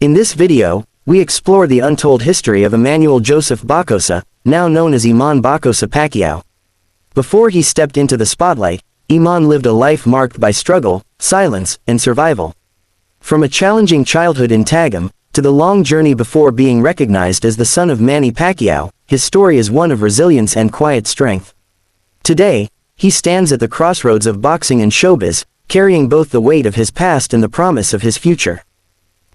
In this video, we explore the untold history of Emmanuel Joseph Bacosa, now known as Iman Bacosa Pacquiao. Before he stepped into the spotlight, Iman lived a life marked by struggle, silence, and survival. From a challenging childhood in Tagum, to the long journey before being recognized as the son of Manny Pacquiao, his story is one of resilience and quiet strength. Today, he stands at the crossroads of boxing and showbiz, carrying both the weight of his past and the promise of his future.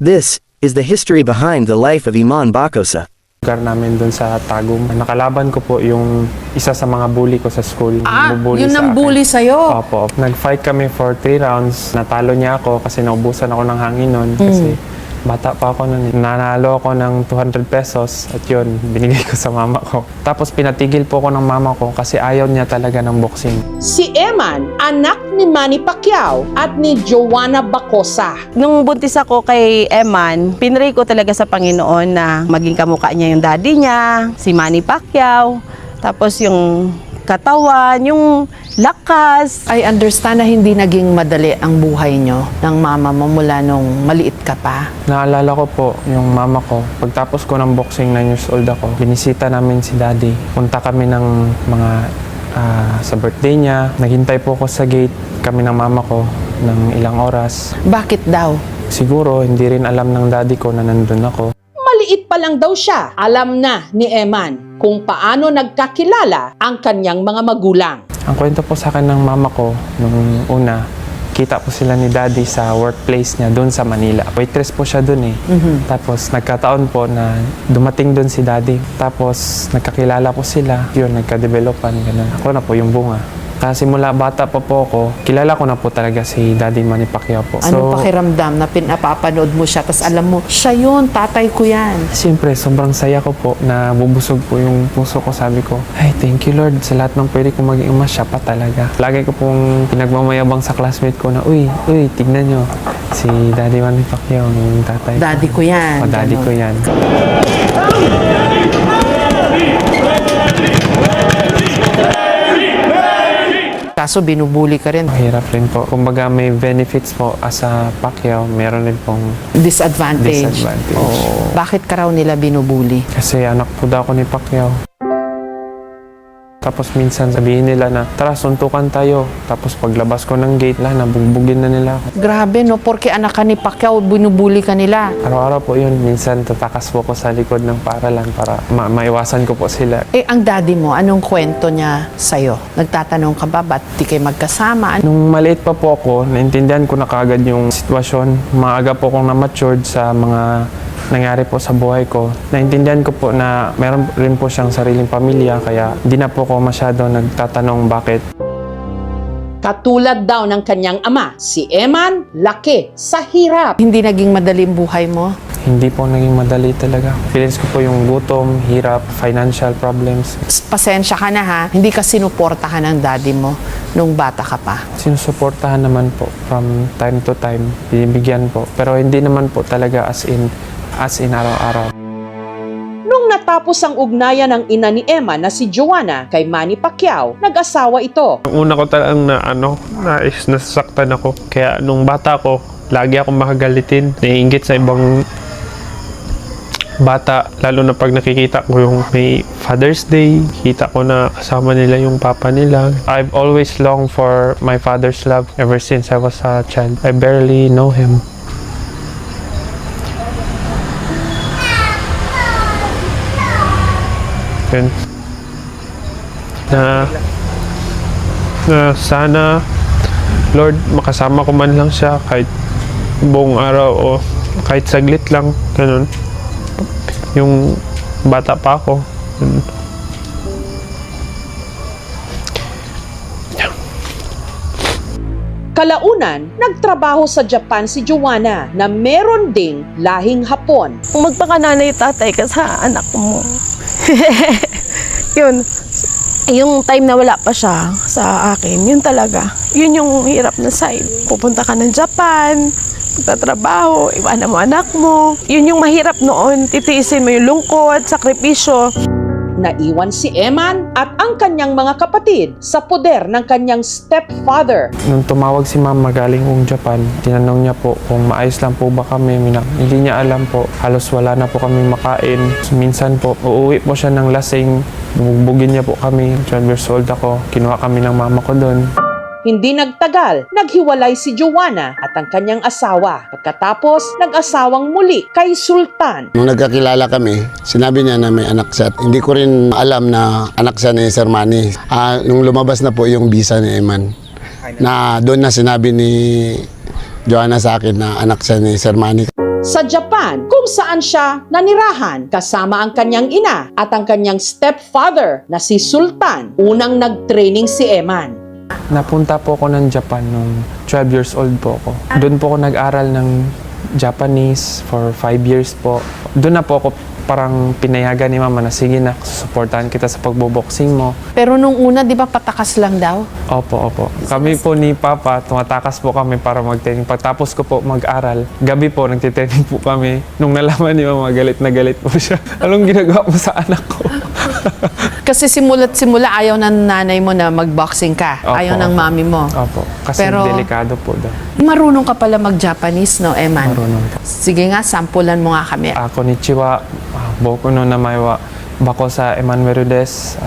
This is the history behind the life of Iman Bacosa. Lugar namin dun sa Tagum. Nakalaban ko po yung isa sa mga bully ko sa school. Yun ang bully sa'yo? Opo. Nag-fight kami for 3 rounds. Natalo niya ako kasi naubusan ako ng hangin nun. Kasi bata pa ako nun. Nanalo ako ng 200 pesos at yun, binigay ko sa mama ko. Tapos pinatigil po ako ng mama ko kasi ayaw niya talaga ng boxing. Si Eman, anak ni Manny Pacquiao at ni Joanna Bacosa. Nung buntis ako kay Eman, pinray ko talaga sa Panginoon na maging kamukha niya yung daddy niya, si Manny Pacquiao. Tapos yung katawan, yung lakas. I understand na hindi naging madali ang buhay nyo ng mama mo mula nung maliit ka pa. Naalala ko po yung mama ko. Pagtapos ko ng boxing, 9 years old ako, binisita namin si daddy. Punta kami ng mga sa birthday niya. Naghintay po ako sa gate, kami ng mama ko, ng ilang oras. Bakit daw? Siguro, hindi rin alam ng daddy ko na nandun ako. Maliit pa lang daw siya, alam na ni Eman kung paano nagkakilala ang kanyang mga magulang. Ang kwento po sa akin ng mama ko, nung una, kita po sila ni daddy sa workplace niya doon sa Manila. Waitress po siya doon eh. Tapos nagkataon po na dumating doon si daddy. Tapos nagkakilala po sila. Yun, nagka-developan. Ganun. Ako na po yung bunga. Kasi mula bata pa po ako, kilala ko na po talaga si Daddy Manny Pacquiao po. Anong pakiramdam na pinapapanood mo siya tapos alam mo, siya yun, tatay ko yan. Siyempre, sobrang saya ko po na bubusog po yung puso ko. Sabi ko, ay, thank you Lord sa lahat ng pwede kong maging ama, siya pa talaga. Lagi ko pong pinagmamayabang sa classmate ko na, uy, tignan nyo, si Daddy Manny Pacquiao, yung tatay ko. Daddy ko yan. O, daddy ko yan. Kaso binubuli ka rin. Mahirap rin po. Kumbaga may benefits po as a Pacquiao, meron rin pong Disadvantage. Oh. Bakit ka raw nila binubuli? Kasi anak po daw ako ni Pacquiao. Tapos minsan sabihin nila na, tara, suntukan tayo. Tapos paglabas ko ng gate, nabugbugin na nila ako. Grabe no, porque anak ka ni Pacquiao, binubuli ka nila. Araw-araw po yun. Minsan tatakas po ko sa likod ng paaralan para maiwasan ko po sila. Eh, ang daddy mo, anong kwento niya sa'yo? Nagtatanong ka ba, ba't di kayo magkasama? Nung maliit pa po ako, naintindihan ko na kaagad yung sitwasyon. Maaga po akong na-matured sa mga nangyari po sa buhay ko. Naintindihan ko po na meron rin po siyang sariling pamilya, kaya hindi na po ako masyado nagtatanong bakit. Katulad daw ng kanyang ama, si Eman, laki sa hirap. Hindi naging madali ang buhay mo? Hindi po naging madali talaga. Feelings ko po yung gutom, hirap, financial problems. Pasensya ka na ha, hindi ka sinuportahan ng daddy mo nung bata ka pa. Sinusuportahan naman po from time to time, binibigyan po. Pero hindi naman po talaga as in araw-araw. Nung natapos ang ugnayan ng ina ni Eman na si Joanna kay Manny Pacquiao, nag-asawa ito. Ang una ko talagang nasasaktan ako. Kaya nung bata ko, lagi akong makagalitin. Naiinggit sa ibang bata, lalo na pag nakikita ko yung may Father's Day, kita ko na kasama nila yung papa nila. I've always longed for my father's love ever since I was a child. I barely know him. Na sana Lord, makasama ko man lang siya kahit buong araw o kahit saglit lang, ganun. Yung bata pa ako. Kalaunan, nagtrabaho sa Japan si Joanna na meron ding lahing Hapon. Kung magpakananay tatay ka sa anak mo. Yun. Yung time na wala pa siya sa akin, yun talaga. Yun yung hirap na side. Pupunta ka ng Japan, magtatrabaho, iwanan mo anak mo. Yun yung mahirap noon. Titiisin mo yung lungkot, sakripisyo. naiwan si Eman at ang kanyang mga kapatid sa poder ng kanyang stepfather. Nung tumawag si mama galing Japan, tinanong niya po kung maayos lang po ba kami. Hindi niya alam po. Halos wala na po kami makain. Minsan po, uuwi po siya ng lasing. Bumugbugin niya po kami. 12 years old ako. Kinuha kami ng mama ko doon. Hindi nagtagal, naghiwalay si Joanna at ang kanyang asawa. Pagkatapos, nag-asawang muli kay Sultan. Nung nagkakilala kami, sinabi niya na may anak siya. Hindi ko rin alam na anak siya ni Sir Manny. Nung lumabas na po yung visa ni Eman, na doon na sinabi ni Joanna sa akin na anak siya ni Sir Manny. Sa Japan, kung saan siya nanirahan kasama ang kanyang ina at ang kanyang stepfather na si Sultan, unang nag-training si Eman. Napunta po ako ng Japan nung 12 years old po ako. Doon po ako nag-aral ng Japanese for 5 years po. Doon na po ako parang pinayagan ni mama na sige na, susuportahan kita sa pagboboxing mo. Pero nung una, di ba patakas lang daw? Opo. Kami po ni Papa, tumatakas po kami para mag-training. Pagtapos ko po mag-aral, gabi po nagtitraining po kami. Nung nalaman ni mama, galit na galit po siya. Anong ginagawa mo sa anak ko? Kasi simula't simula ayaw ng nanay mo na mag-boxing ka. Opo, Ayaw ng opo. mami mo. Opo, kasi Pero- delikado po daw. Marunong ka pala mag-Japanese, no, Eman? Marunong po. Sige nga, sampulan mo nga kami. Konnichiwa, boku no namae wa bako sa Emmanuel des,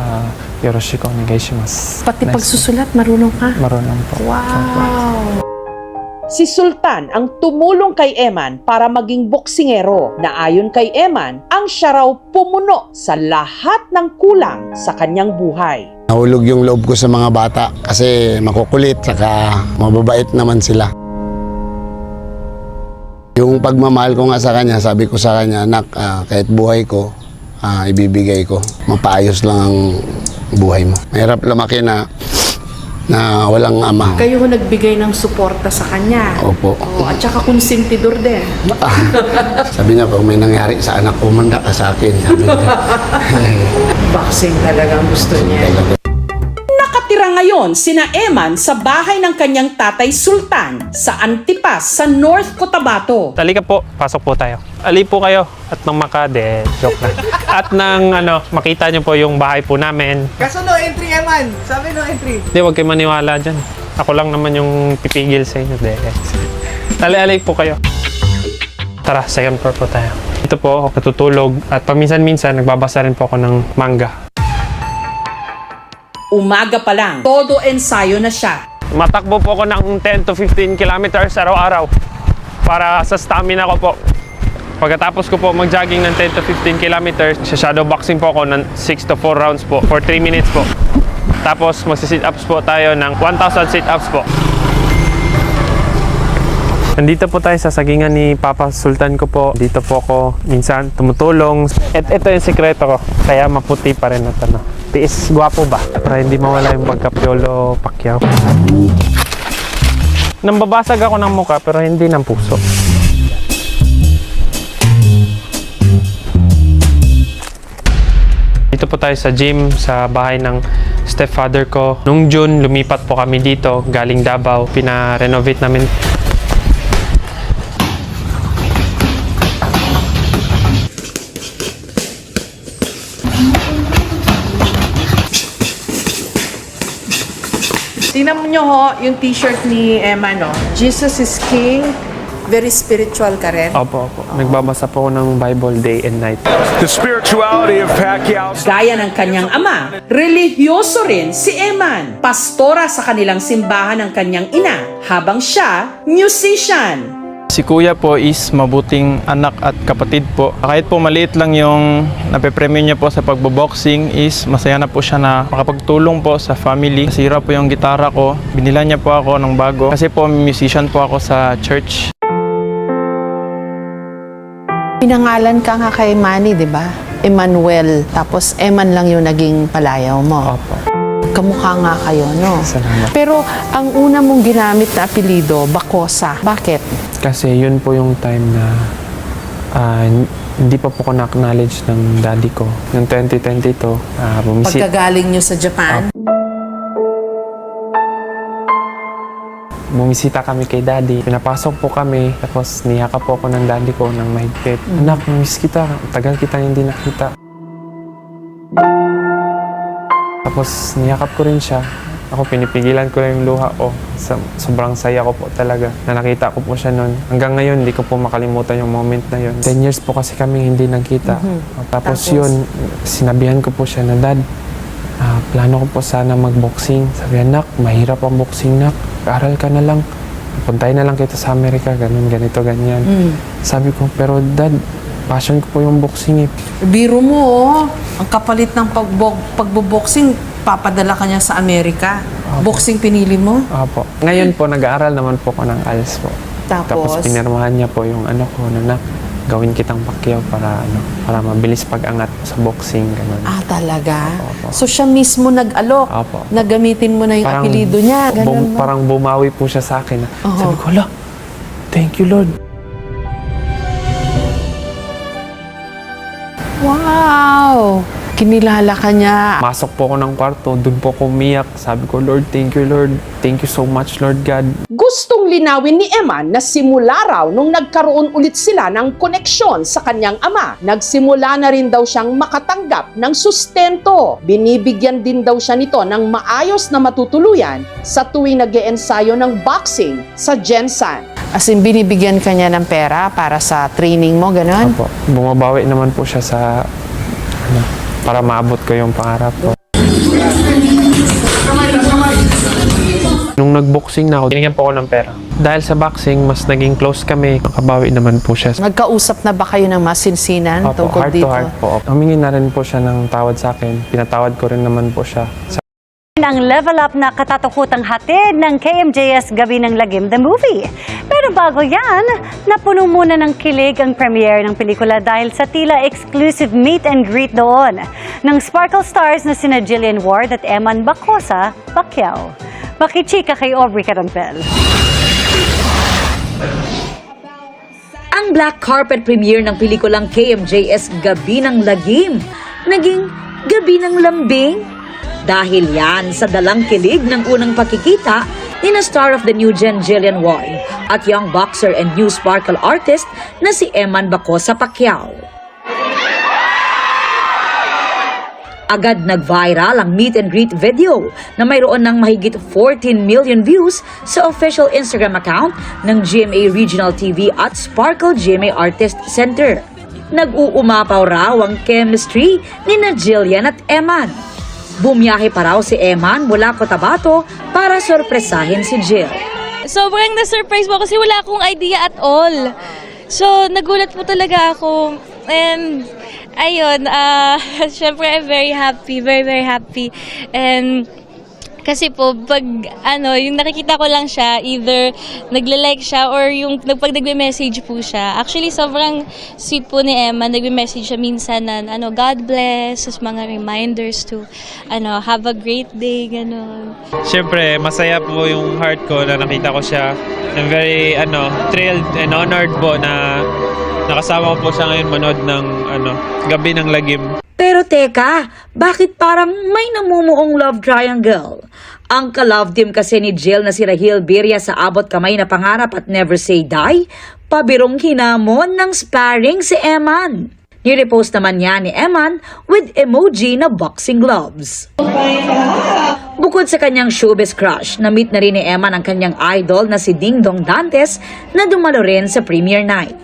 yoroshiku onegaishimasu. Pati Nice. pagsusulat, marunong ka? Marunong po. Wow! Si Sultan ang tumulong kay Eman para maging boksingero na ayon kay Eman, ang siya raw pumuno sa lahat ng kulang sa kanyang buhay. Nahulog yung loob ko sa mga bata kasi makukulit saka mababait naman sila. Yung pagmamahal ko nga sa kanya, sabi ko sa kanya, anak, kahit buhay ko, ibibigay ko. Mapaayos lang ang buhay mo. Mahirap lumaki na walang ama. Kayo nagbigay ng suporta sa kanya. Opo. At saka konsentidor din. Sabi niya, pag may nangyari sa anak ko, manda ka sa akin. Sabi niya. Boxing talagang gusto niya. Nakatira ngayon sina Eman sa bahay ng kanyang tatay Sultan sa Antipas sa North Cotabato. Talika po, pasok po tayo. Ali po kayo at nang makade, joke na. At nang makita niyo po yung bahay po namin. Kaso no entry, Eman. Sabi no entry. Hindi, huwag kayo maniwala dyan. Ako lang naman yung pipigil sa inyo. Ali-ali po kayo. Tara, second floor po tayo. Ito po, ako natutulog. At paminsan-minsan, nagbabasa rin po ako ng manga. Umaga pa lang, todo ensayo na siya. Matakbo po ako ng 10 to 15 kilometers araw-araw para sa stamina ko po. Pagkatapos ko po mag-jogging ng 10 to 15 kilometers, shadow boxing po ako ng 6 to 4 rounds po for 3 minutes po. Tapos magsi-sit-ups po tayo ng 1,000 sit-ups po. Nandito po tayo sa sagingan ni Papa Sultan ko po. Dito po ako minsan tumutulong. Ito yung sekreto ko. Kaya maputi pa rin at tiis, gwapo ba? Para hindi mawala yung pagka-Piolo Pacquiao. Nambabasag ako ng mukha pero hindi ng puso. Dito po tayo sa gym, sa bahay ng stepfather ko. Nung June, lumipat po kami dito, galing Davao. Pina-renovate namin. Tingnan nyo ho, yung t-shirt ni Emma, no? Jesus is King. Very spiritual ka rin. Opo. Nagbabasa po ako ng Bible day and night. The spirituality of Pacquiao. Gaya ng kanyang ama, relihiyoso rin si Eman. Pastora sa kanilang simbahan ng kanyang ina, habang siya, musician. Si Kuya po is mabuting anak at kapatid po. Kahit po maliit lang yung napepremyo niya po sa pagboboxing is masaya na po siya na makapagtulong po sa family. Nasira po yung gitara ko. Binila niya po ako ng bago. Kasi po musician po ako sa church. Pinangalan ka nga kay Manny, di ba? Emmanuel. Tapos Eman lang yung naging palayaw mo. Opo. Kamukha nga kayo, no? Salamat. Pero ang una mong ginamit na apelido, Bacosa. Bakit? Kasi yun po yung time na hindi pa po ko na-acknowledge ng daddy ko. Yung 2022, Pagkagaling nyo sa Japan? bumisita kami kay daddy. Pinapasok po kami, tapos niyakap po ako ng daddy ko ng mahigpit. Anak, miss kita. Tagal kita hindi nakita. Tapos niyakap ko rin siya. Ako, pinipigilan ko lang yung luha ko. Sobrang saya ko po talaga na nakita ko po siya noon. Hanggang ngayon, hindi ko po makalimutan yung moment na yun. 10 years po kasi kaming hindi nagkita. Tapos yun, sinabihan ko po siya na, Dad, plano ko po sana mag-boxing. Sabi, anak, mahirap ang boxing, nak. Aral ka na lang. Puntay na lang kita sa Amerika, ganun, ganito, ganyan. Sabi ko, pero Dad, passion ko po yung boxing eh. Biro mo, ang kapalit ng pagbo-boxing, papadala ka niya sa Amerika. Boxing pinili mo? Opo. Ngayon po, nag-aaral naman po ko ng ALS po. Tapos pinirmahan niya po yung ko, na gawin kitang Pacquiao para mabilis pag-angat sa boxing, ganun. talaga? Opo. So siya mismo nag-alok? Opo. Nagamitin mo na yung apelido niya? Ganun ba? Parang bumawi po siya sa akin. Sabi ko, hala, thank you Lord. Wow! Kinilala ka niya. Masok po ako ng kwarto, dun po ako umiyak. Sabi ko, Lord, thank you Lord. Thank you so much Lord God. Gustong linawin ni Eman na simula raw nung nagkaroon ulit sila ng koneksyon sa kanyang ama. Nagsimula na rin daw siyang makatanggap ng sustento. Binibigyan din daw siya nito ng maayos na matutuluyan sa tuwing nag-eensayo ng boxing sa Jensen. As in, binibigyan ka niya ng pera para sa training mo, gano'n? Opo. Bumabawi naman po siya sa para maabot ko yung pangarap ko. Nung nag-boxing na ako, binigyan po ako ng pera. Dahil sa boxing, mas naging close kami. Nakabawi naman po siya. Nagkausap na ba kayo ng masinsinan Opo, tungkol heart dito? to heart po. Humingi na rin po siya ng tawad sa akin. Pinatawad ko rin naman po siya. Ang level up na katatukutang hatid ng KMJS Gabi ng Lagim, the movie. Pero bago yan, napuno muna ng kilig ang premiere ng pelikula dahil sa tila exclusive meet and greet doon ng Sparkle stars na sina Jillian Ward at Eman Bacosa Pacquiao. Makichika kay Aubrey Caronpel. Ang black carpet premiere ng pelikulang KMJS Gabi ng Lagim naging Gabi ng Lambing. Dahil yan sa dalang kilig ng unang pakikita ni na star of the new gen Jillian Ward at young boxer and new sparkle artist na si Eman Bacosa Pacquiao. Agad nag-viral ang meet and greet video na mayroon ng mahigit 14 million views sa official Instagram account ng GMA Regional TV at Sparkle GMA Artist Center. Nag-uumapaw raw ang chemistry ni na Jillian at Eman. Bumiyahe pa raw si Eman mula Cotabato para sorpresahin si Jill. Sobrang na-surprise po kasi wala akong idea at all. So, nagulat po talaga ako. And, ayun, syempre I'm very happy, very, very happy. And, kasi po, pag, yung nakikita ko lang siya, either nagla-like siya or yung pag nagme-message po siya. Actually, sobrang sweet po ni Emma. Nagme-message siya minsan na, God bless, mga reminders to, have a great day, gano'n. Siyempre, masaya po yung heart ko na nakita ko siya. I'm very, thrilled and honored po na nakasama ko po siya ngayon manood ng, Gabi ng Lagim. Pero teka, bakit parang may namumuong love triangle? Ang ka-love team kasi ni Jill na si Rahil Birria sa Abot Kamay na Pangarap at Never Say Die, pabirong hinamon ng sparring si Eman. Nirepost naman niya ni Eman with emoji na boxing gloves. Bukod sa kanyang showbiz crush, na-meet na rin ni Eman ang kanyang idol na si Ding Dong Dantes na dumalo rin sa premiere night.